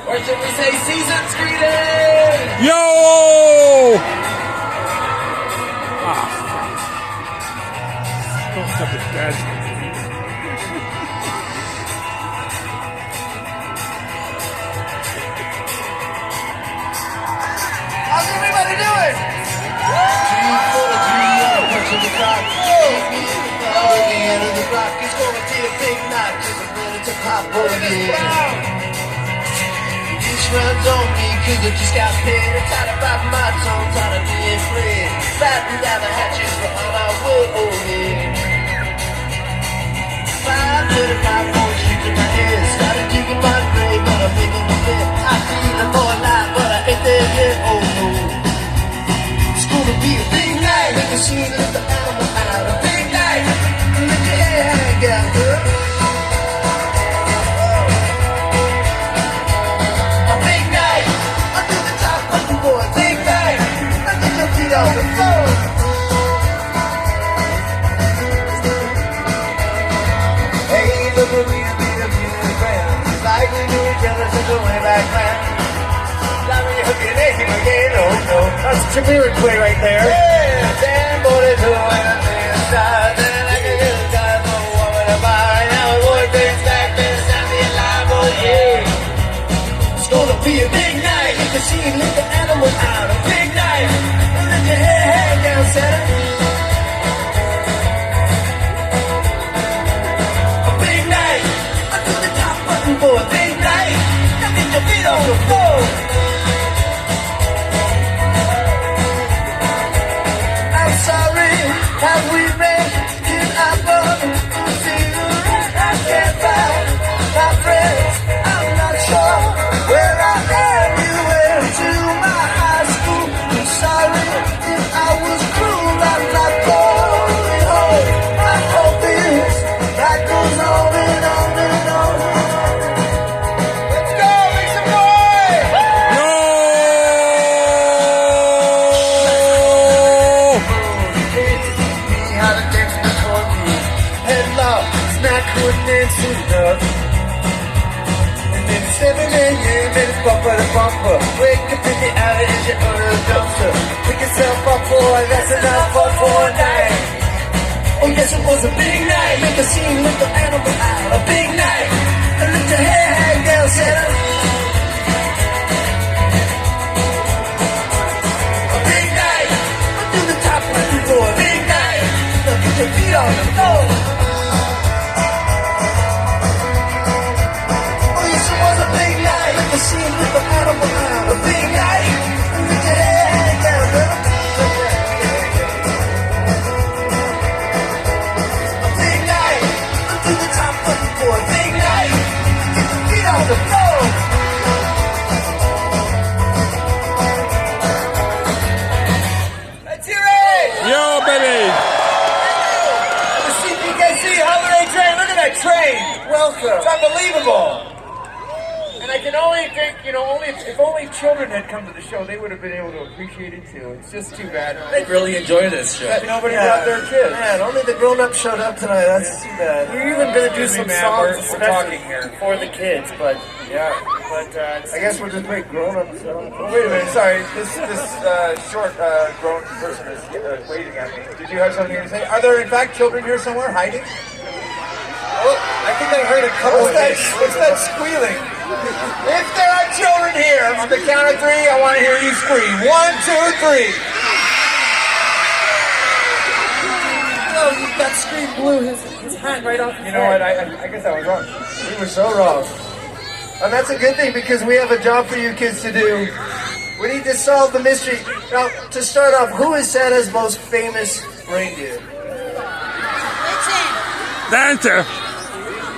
Or should we say season's greeting? Yo! How's everybody doing? Punching the clock. The end of the block is going to be a big night. Cause I'm ready to pop again. Runs on me cause I just got paid. I'm tired of biting my tongue, tired of being afraid. Batten down the hatches for all I will own. 5:35 more streets in my head. Started digging my grave, but I'm making the bed. I feel I'm more alive, but I ain't there yet. Oh no. It's gonna be a big night. Make a scene, let the animal out. A big night. Let your hair hang out, girl. On the floor. Hey, look at me, beat up you and friends. It's like we knew each other since the way back when. Now when you hook your name again, oh no. That's a Jamiroquai right there. Yeah, damn boy, do anything inside. Then I can get a guy for a woman to buy. Now a boy brings back this time to be alive, oh yeah. It's gonna be a big night. You can see him lift the animal out. A big night. Let your hair hang down, Santa. A big night. I took the top button for a big night. Now get your feet on the floor. I'm sorry, have we met? Did I bump into you? I can't find my friends. I'm not sure where I am. You went to my high school. I'm sorry if I was cruel. I'm not going home. My hope is that goes on and on and on. Let's go, make some noise! Yo! How to dance before me. Headlock, snack couldn't answer enough. And then 7 a.m. and it's bumper to bumper. Wake up in the alley and you're under the dumpster. Pick yourself up, boy, that's enough for a night. Oh yes, it was a big night. Make a scene with the animal out. A big night. And let your hair hang down, Santa. A big night. I'll do the top one for a big night. Now get your feet on the floor. Oh yes, it was a big night. Make a scene with the animal out. A big night. And let your hair hang down, girl. For a big night, get your feet on the floor. Let's hear it! Yo, baby! The CPKC holiday train, look at that train! Welcome! It's unbelievable! And I can only think, if only children had come to the show, they would have been able to appreciate it too. It's just too bad. They really enjoy this show. That nobody brought their kids. Man, only the grown-ups showed up tonight. That's too bad. We're even gonna do some songs we're especially talking here. for the kids, but Yeah. I guess we'll just make grown-ups. Oh, wait a minute, sorry. This short grown person is waving at me. Did you have something to say? Are there in fact children here somewhere hiding? Oh, I think I heard a couple of what's that squealing? If there are children here, on the count of 3, I want to hear you scream. 1, 2, 3. oh, that scream blew his hat right off his You know what? I guess I was wrong. We were so wrong. And that's a good thing because we have a job for you kids to do. We need to solve the mystery. Now, to start off, who is Santa's most famous reindeer? Dancer.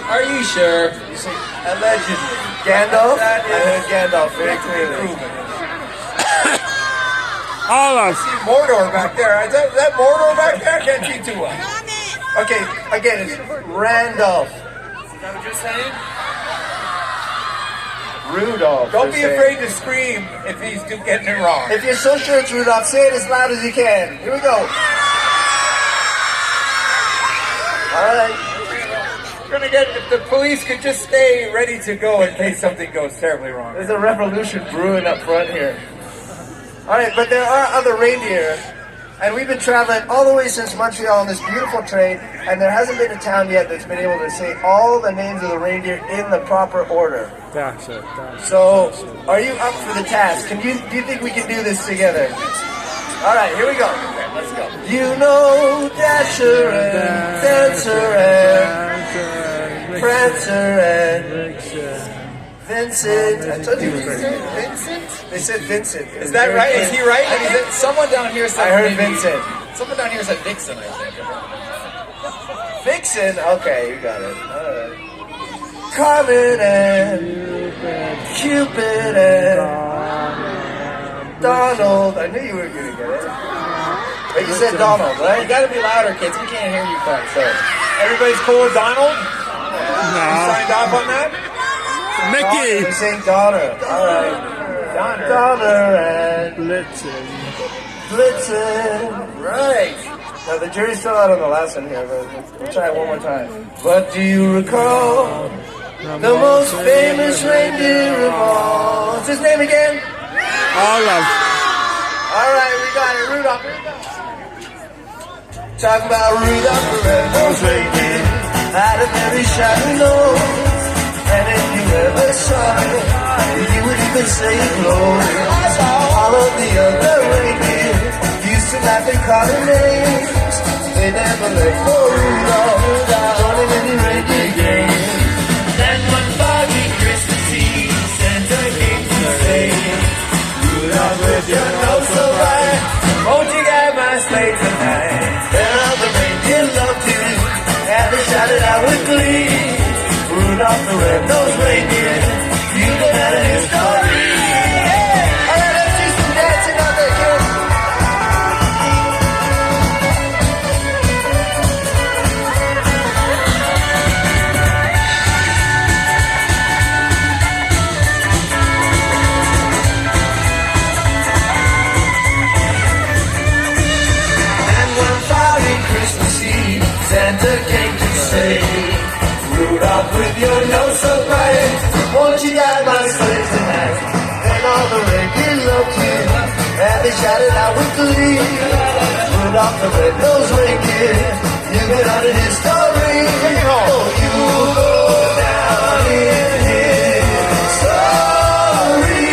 Are you sure? Allegedly. Gandalf? I heard Gandalf very clearly. Olaf. Mordor back there. Is that Mordor back there? I can't see too well. Okay, again, it's Randolph. Is that what you're saying? Rudolph. Don't be they're saying. afraid to scream if he's getting it wrong. If you're so sure it's Rudolph, say it as loud as you can. Here we go. Alright. We're gonna get, if the police could just stay ready to go in case something goes terribly wrong. There's a revolution brewing up front here. Alright, but there are other reindeer. And we've been traveling all the way since Montreal on this beautiful train, and there hasn't been a town yet that's been able to say all the names of the reindeer in the proper order. Dasher. So, are you up for the task? Do you think we can do this together? Alright, here we go. Let's go. You know Dasher and Dancer and Prancer and Vincent. I told you it was pretty good. Vincent? They said Vincent. Is that right? Is he right? I mean, someone down here said I heard maybe- Vincent. Someone down here said Vixen, I think. Vixen? Okay, you got it. Alright. Carmen and Cupid and Donald. I knew you were going to get it. But you said Donald, You right? gotta be louder, kids. We can't hear you quite. So, everybody's cool with Donald? You No. signed off on that? Mickey. We're saying Donner. Alright. Donner. Donner and Blitzen. Blitzen. Right. Now the jury's still out on the last one here, but we'll try it one more time. But do you recall the most famous reindeer of all? What's his name again? Olaf. Alright, we got it. Rudolph. Talk about Rudolph the red-nosed reindeer. Had a very shiny nose. And if you ever saw it, you would even say it glowed. All of the other reindeer used to laugh and call her names. They never let go Rudolph, joining any reindeer game. Then one foggy Christmas Eve, Santa came to say, Rudolph, with your nose so bright, won't you guide my sleigh tonight? Then all the reindeer loved you, and they shouted out with glee. Rudolph the red-nosed reindeer, you've been out of his story. Hey! Alright, let's do some dancing out there, kids. And one foggy Christmas Eve, Santa came to say, Rudolph, with your nose so bright, won't you guide my sleigh tonight? And all the reindeer loved you, and they shouted out with glee. Rudolph the red-nosed reindeer, you've been out of his story. Oh, you will go down in his story.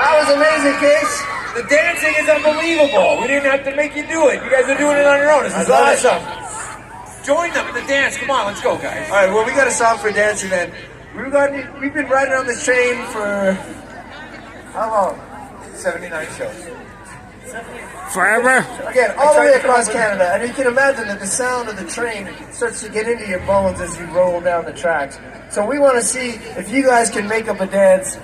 That was amazing, kids. The dancing is unbelievable. We didn't have to make you do it. You guys are doing it on your own. This is I love it. awesome. Join them in the dance. Come on, let's go, guys. All right, well, we got a song for dancing then. We've been riding on this train for how long? 79 shows. Forever. Again, all the way across Canada, and you can imagine that the sound of the train starts to get into your bones as you roll down the tracks. So we want to see if you guys can make up a dance,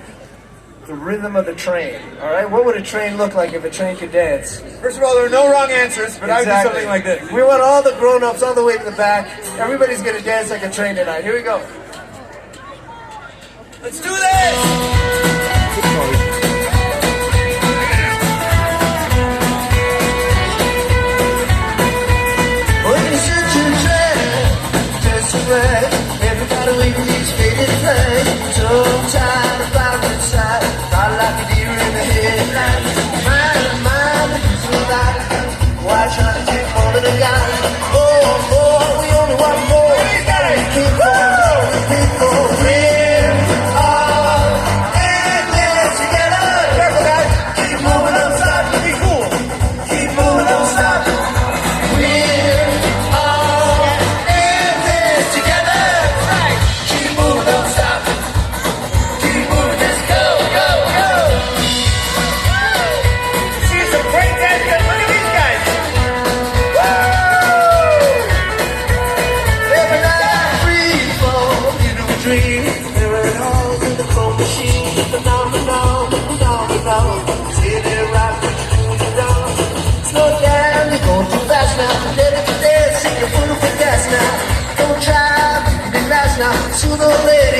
the rhythm of the train. All right, what would a train look like if a train could dance? First of all, there are no wrong answers, but I would do something like this. We want all the grown-ups all the way to the back. Everybody's gonna dance like a train tonight. Here we go. Let's do this! When you sit your train, dress in red, everybody waving these faded flags. So tired of our inside, not like a deer in the headlights. Mind, so like, why try to take more than a guy? Oh, we only want more. We gotta keep on, keep on. We are in this together.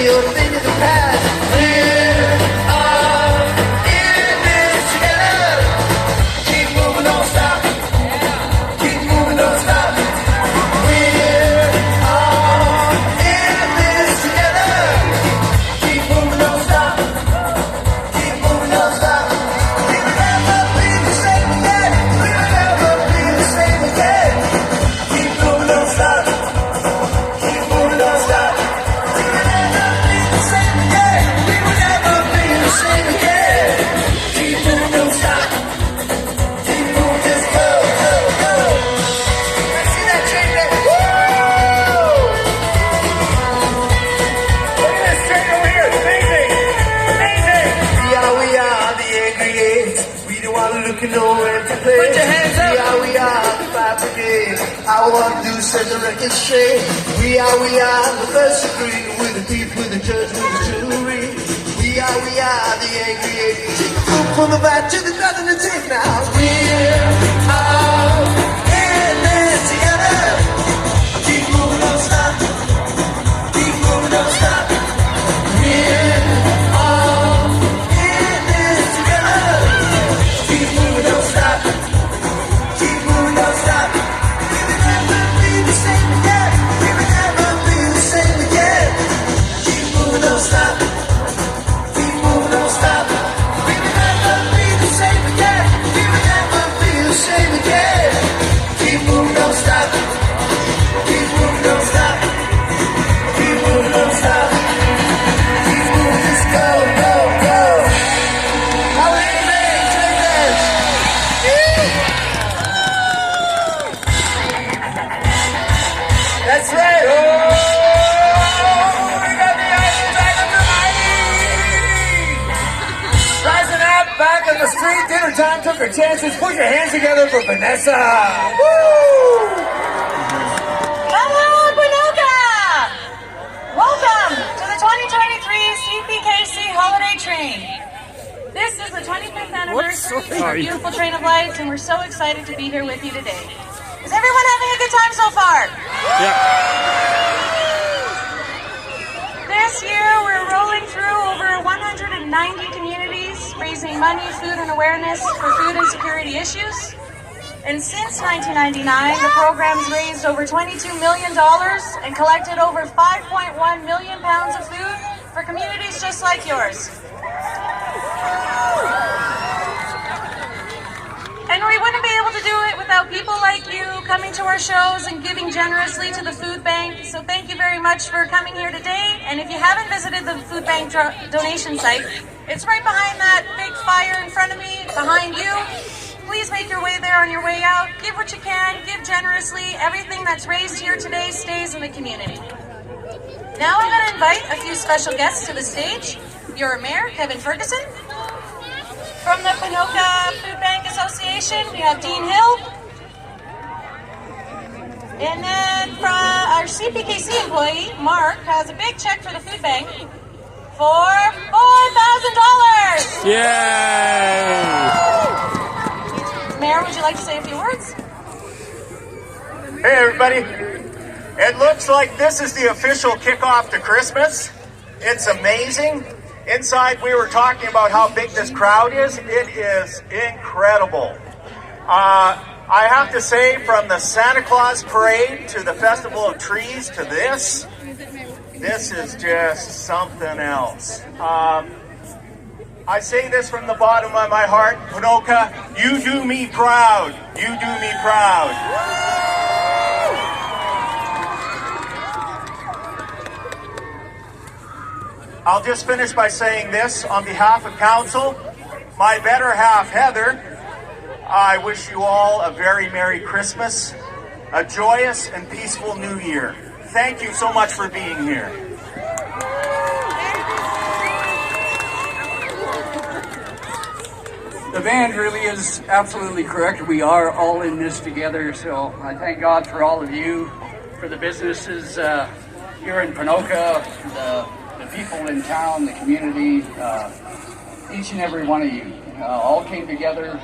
bury your thing in the past. We're all in this together. Keep moving, don't stop. Keep moving, don't stop. We're all in this together. Keep moving, don't stop. Keep moving, don't stop. We will never be the same again. We will never be the same again. Keep moving, don't stop. Keep moving, don't stop. We will never be the same again. We will never be the same again. Keep moving, don't stop. Keep moving, just go, go, go. I see that train there. Woo! Look at this train over here. It's amazing. Amazing. We are the angry age. We don't want to look at nowhere to play. Put your hands up. We are the fire brigade. Our one do set the record straight. We are the first degree. With the thief, with the judge, with the jury. We are the angry age. Take the food from the back to the nothing to take now. We're all in this together. Keep moving, don't stop. Keep moving, don't stop. We're all in this together. Keep moving, don't stop. Keep moving, don't stop. We will never be the same again. We will never be the same again. Keep moving, don't stop. Keep moving, don't stop. We will never be the same again. We will never be the same again. Keep moving, don't stop. Keep moving, don't stop. Keep moving, don't stop. Keep moving, just go, go, go. How are you, man? Take this. That's right. Oh, we got the Iron Dragons of Mighty. Rising up, back on the street, dinner time, took her chances. Put your hands together for Vanessa. Woo! Hello, Ponoka! Welcome to the 2023 CPKC Holiday Train. This is the 25th anniversary of our Sorry. beautiful Train of Lights, and we're so excited to be here with you today. Is everyone having a good time so far? Yeah. This year, we're rolling through over 190 communities, raising money, food, and awareness for food insecurity issues. And since 1999, the program's raised over $22 million and collected over 5.1 million pounds of food for communities just like yours. And we wouldn't be able to do it without people like you coming to our shows and giving generously to the food bank. So thank you very much for coming here today. And if you haven't visited the food bank donation site, it's right behind that big fire in front of me, behind you. Please make your way there on your way out. Give what you can, give generously. Everything that's raised here today stays in the community. Now I'm going to invite a few special guests to the stage. Your Mayor, Kevin Ferguson. From the Ponoka Food Bank Association, we have Dean Hill. And then from our CPKC employee, Mark, has a big check for the food bank for $4,000. Yay! Mayor, would you like to say a few words? Hey everybody, it looks like this is the official kickoff to Christmas. It's amazing. Inside we were talking about how big this crowd is. It is incredible. I have to say, from the Santa Claus parade to the Festival of Trees to this is just something else. I say this from the bottom of my heart, Ponoka, you do me proud. You do me proud. I'll just finish by saying this on behalf of council, my better half, Heather. I wish you all a very Merry Christmas, a joyous and peaceful New Year. Thank you so much for being here. The band really is absolutely correct. We are all in this together, so I thank God for all of you, for the businesses here in Ponoka, the people in town, the community, each and every one of you all came together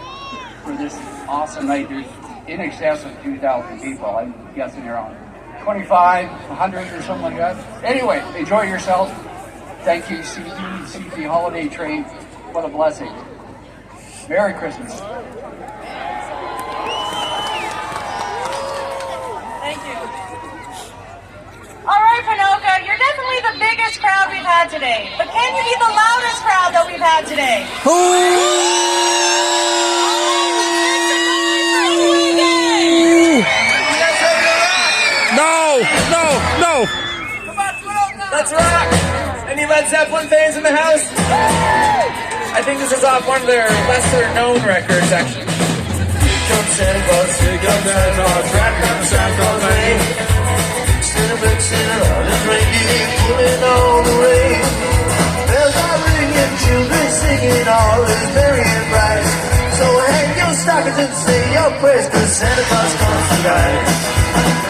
for this awesome night. There's in excess of 2,000 people. I'm guessing around 2,500 or something like that. Anyway, enjoy yourselves. Thank you, CP Holiday Train. What a blessing. Merry Christmas. Thank you. All right, Ponoka, you're definitely the biggest crowd we've had today. But can you be the loudest crowd that we've had today? No. Let's rock! Any Led Zeppelin fans in the house? I think this is off one of their lesser known records, actually. Here comes Santa Claus, here comes Santa Claus, right comes Santa Claus Lane. Santa Claus, Santa Claus, his reindeer pulling on the rain. Bells are ringing, children singing, all is merry and bright. So hang your stockings and say your prayers, 'cause Santa Claus comes tonight.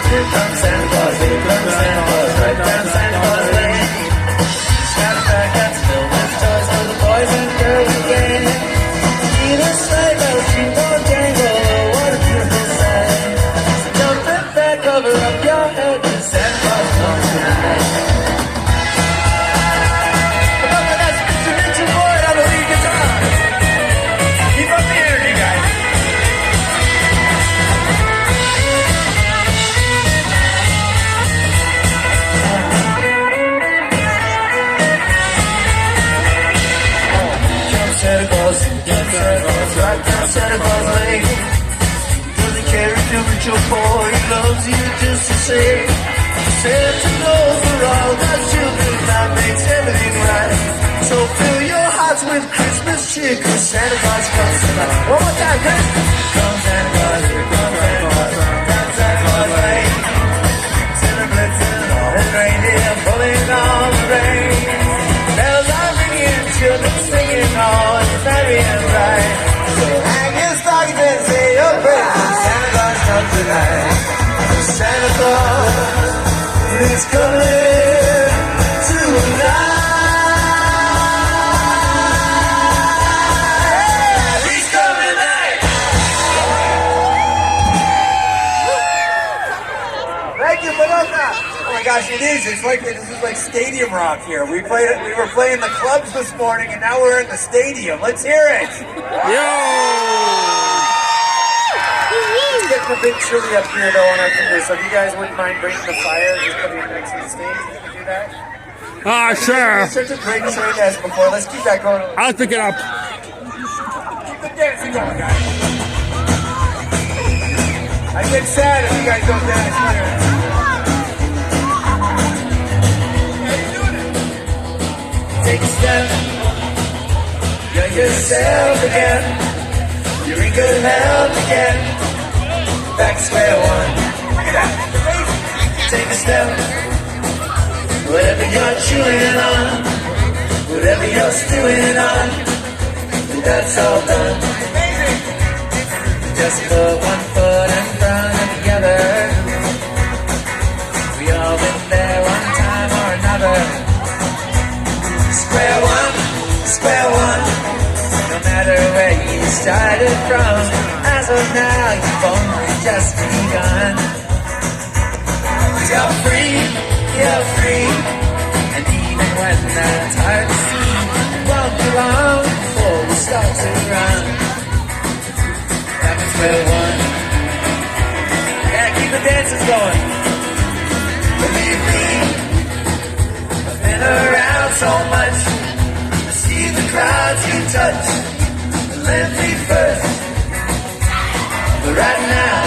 Here comes Santa Claus, here comes Santa Claus, right down Santa Claus Lane. Got a bag that's filled with toys for the boys and girls again. See the sleigh bells jingle jangle, oh what a beautiful sight. So jump that bag, cover up your head, 'cause Santa Claus comes tonight. Come on, that's Mr. Mitchell Boyd on the lead guitar. Keep up the energy, guys. Santa Claus, right down Santa Claus Lane. Doesn't care if you're rich or poor, he loves you just the same. Santa knows for all God's children, that makes everything right. So fill your hearts with Christmas cheer, 'cause Santa Claus comes tonight. One more time, guys. Come Santa Claus, here comes Santa Claus, right down Santa Claus Lane. Santa blitzing all his reindeer, pulling on the rain. Bells are ringing, children singing, all is merry and bright. So hang your stockings and say your prayers, Santa Claus comes tonight. Santa Claus is coming tonight. He's coming tonight. Thank you, Ponoka. Oh my gosh, it is. It's like this is like stadium rock here. We were playing the clubs this morning, and now we're in the stadium. Let's hear it. It's getting a bit chilly up here though on our fingers. So if you guys wouldn't mind bringing the fire, just putting it next to the stage, you can do that. Sure. It's such a great train as before. Let's keep that going. I'll pick it up. Keep the dancing going, guys. I get sad if you guys don't dance. Take a step, you're yourself again. You're in good health again. Back to square one. Look at that. Take a step. Whatever you're chewing on, whatever you're stewing on, that's all done. Just put one foot in front of the other. We all been there one time or another. Square one, no matter where you started from, as of now you've only just begun. You're free, and even when that's hard to see, it won't be long before we start to run. Back to square one. Yeah, keep the dances going. Believe me, I've been around so much. See the crowds you touch, and let me first. But right now,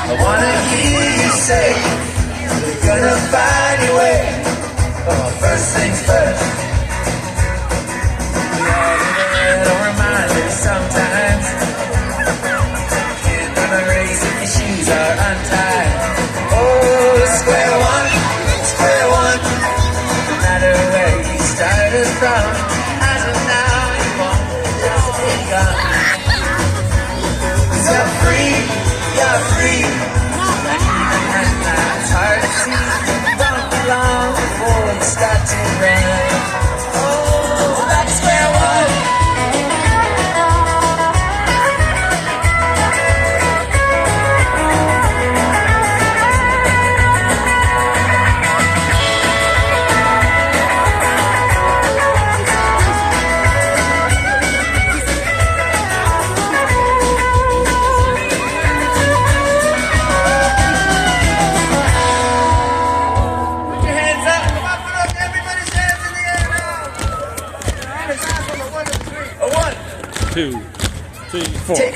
I wanna hear you say, you're gonna find your way. Oh, first things first. We all need a little reminder sometimes. Can't run a race if your shoes are untied. Oh, square one. No matter where you started from, as of now you won't just be gone. 'Cause you're free, and even when that's hard to see, it won't be long before you start to run. Oh, back to square one.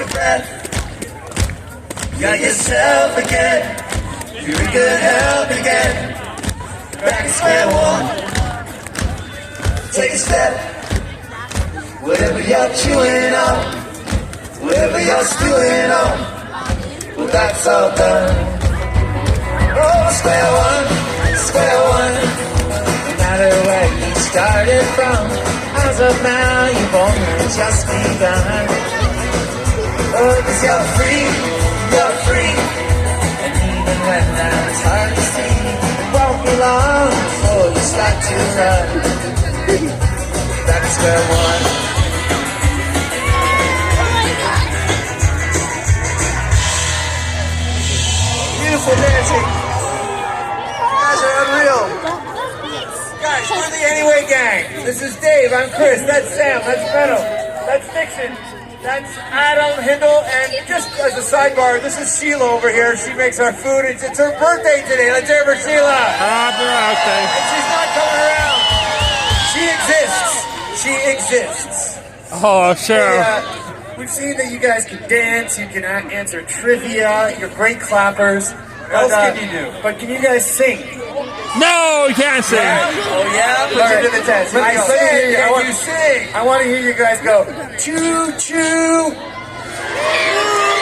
a breath. You got yourself again. You're in good health again. Back to square one. Take a step. Whatever you're chewing on, whatever you're stewing on, well, that's all done. Oh, square one, square one. No matter where you started from, as of now you've only just begun. Oh, 'cause you're free, and even when that's hard to see, it won't be long before you start to run. Back to square one. Beautiful dancing. You guys are unreal. Guys, we're the Anyway Gang. This is Dave. I'm Chris. That's Sam. That's Benno. That's Dixon. That's Adam Hindle. And just as a sidebar, this is Sheila over here. She makes our food. It's her birthday today. Let's hear it for Sheila. Happy birthday. And she's not coming around. She exists. She exists. Oh, sure. We've seen that you guys can dance, you can answer trivia, you're great clappers. What else can you do? But can you guys sing? No, you can't sing. Oh yeah? Put you to the test. I said, can you sing? I want to hear you guys go, choo choo. Boo,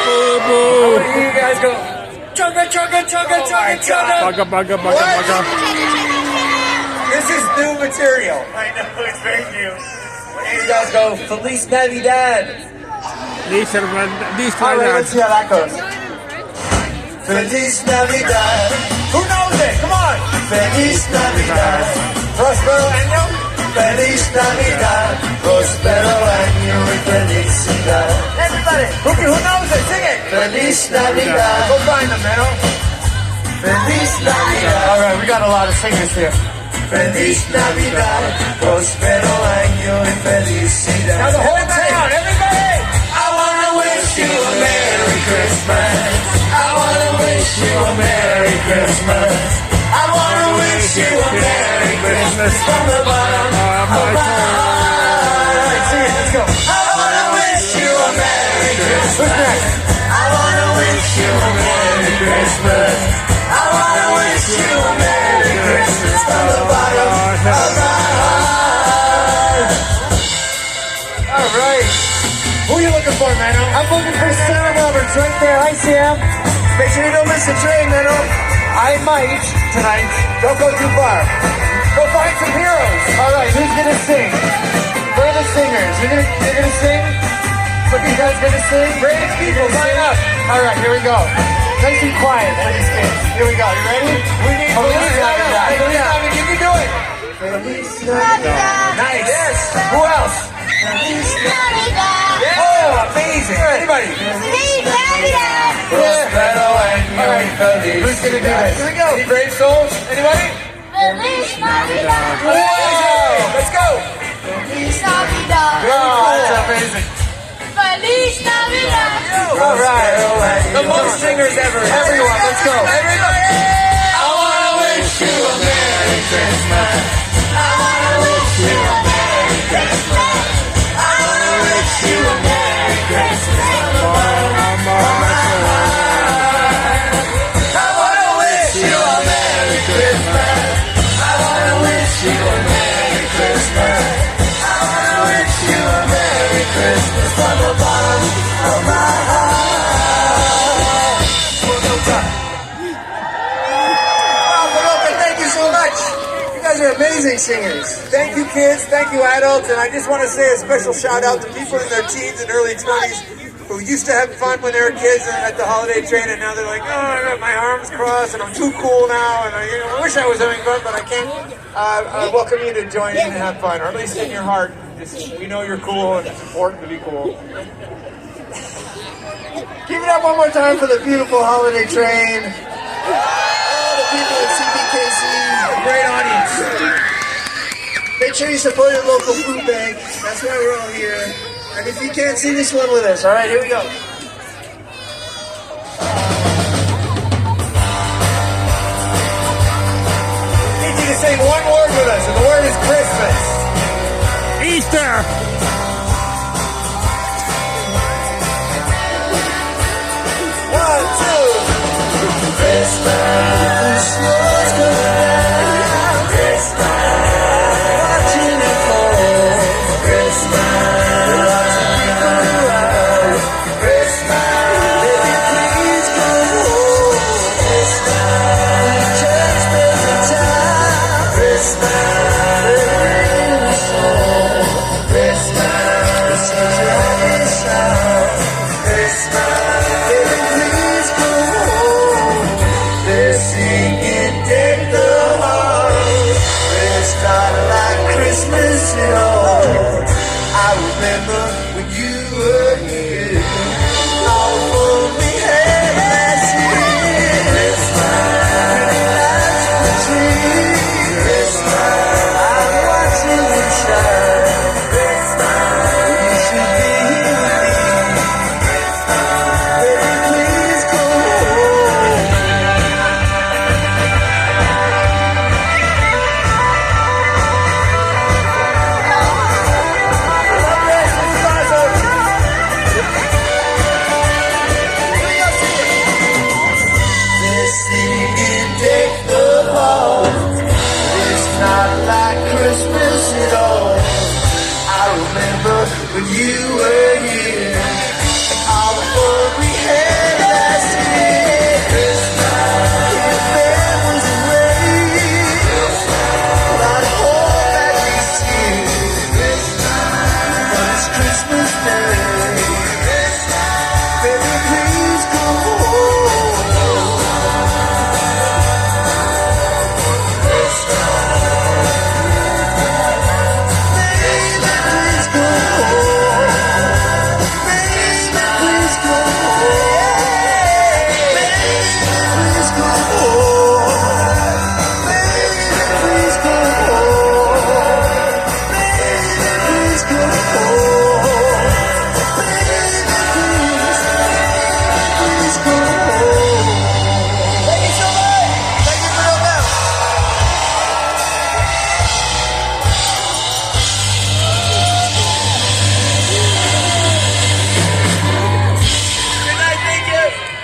I boo. want to hear you guys go, chugga chugga chugga chugga chugga. Bugga, bugga, bugga, bugga. This is new material. I know, it's very new. You guys go, Feliz Navidad. These are All right, let's see how that goes. Feliz Navidad. Who knows it? Come on. Feliz Navidad. Prospero año. Feliz Navidad. Prospero año y felicidad. Everybody. Who knows it? Sing it. Feliz Navidad. Go find them, man. Feliz Navidad. All right, we got a lot of singers here. Feliz Navidad. Prospero año y felicidad. Now the whole town, everybody. I wanna wish you a Merry Christmas. I wanna wish you a Merry Christmas. I wanna wish you a Merry Christmas from the bottom of my heart. Sing it, let's go. I wanna wish you a Merry Christmas. Who's next? I wanna wish you a Merry Christmas. I wanna wish you a Merry Christmas from the bottom of my heart. All right. Who are you looking for, Mano? I'm looking for Sarah Roberts right there. Hi, Sam. Make sure you don't miss the train, Mano. I might tonight. Don't go too far. Go find some heroes. All right, who's gonna sing? Where are the singers? You're gonna sing? What are you guys gonna sing? Brave people, line up. All right, here we go. Nice and quiet for these kids. Here we go. You ready? We need Feliz Navidad. Feliz Navidad. You can do it. Feliz Navidad. Nice. Yes. Who else? Feliz Navidad. Yeah. Oh, amazing. Anybody? Feliz Navidad. Prospero año y feliz. Who's gonna do this? Here we go. Any brave souls? Anybody? Feliz Navidad. Wow. Let's go. Feliz Navidad. Oh, that's amazing. Feliz Navidad. All right. The most singers ever. Everyone, let's go. Everybody. I wanna wish you a Merry Christmas. I wanna wish you a Merry Christmas. I wanna wish you a Merry Christmas. I wanna wish you a Merry Christmas. I wanna wish you a Merry Christmas. I wanna wish you a Merry Christmas from the bottom of my heart. Ponoka. Wow, Ponoka, thank you so much. You guys are amazing singers. Thank you, kids. Thank you, adults. And I just want to say a special shout out to people in their teens and early 20s who used to have fun when they were kids at the holiday train, and now they're like, oh, I got my arms crossed, and I'm too cool now, and I wish I was having fun, but I can't. I welcome you to join in and have fun, or at least in your heart. We know you're cool, and it's important to be cool. Give it up one more time for the beautiful holiday train. All the people at CPKC, a great audience. Make sure you support your local food bank. That's why we're all here. And if you can't sing this one with us, all right, here we go. Need you to sing one word with us, and the word is Christmas. Easter. it all. I remember when you were here. All the fun we had last year. Pretty lights on the tree. I'm watching you shine. You should be here with me. Baby, please come home. This singing deck the halls. It's not like Christmas at all. I remember when you were here. All the fun we had last year. If there was a way, I'd hold back these tears. But it's Christmas Day. Baby, please come home.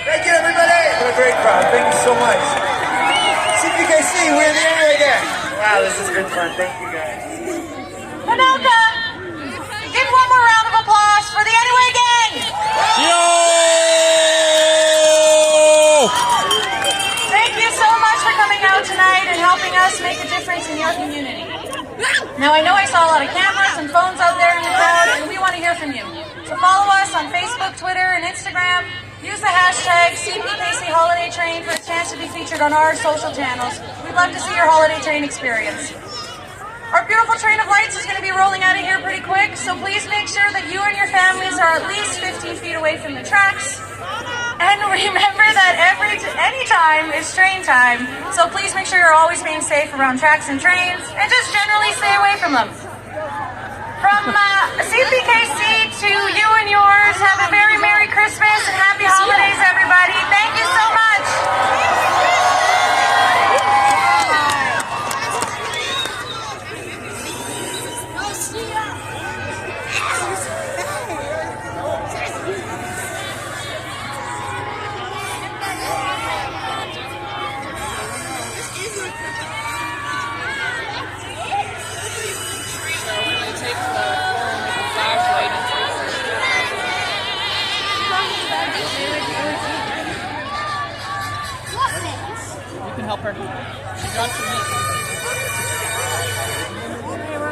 Thank you, everybody. What a great crowd. Thank you so much. CPKC, we're in the area again. Wow, this is good fun. Thank you, guys. Ponoka, give one more round of applause for the Anyway Gang. Yo! Thank you so much for coming out tonight and helping us make a difference in your community. Now, I know I saw a lot of cameras and phones out there in the crowd, and we want to hear from you. So follow us on Facebook, Twitter, and Instagram. Use the hashtag CPKC Holiday Train for a chance to be featured on our social channels. We'd love to see your holiday train experience. Our beautiful train of lights is going to be rolling out of here pretty quick, so please make sure that you and your families are at least 15 feet away from the tracks. And remember that any time is train time, so please make sure you're always being safe around tracks and trains, and just generally stay away from them. From CPKC to you and yours, have a very Merry Christmas and Happy Holidays, everybody. Thank you so much.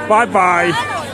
Bye-bye.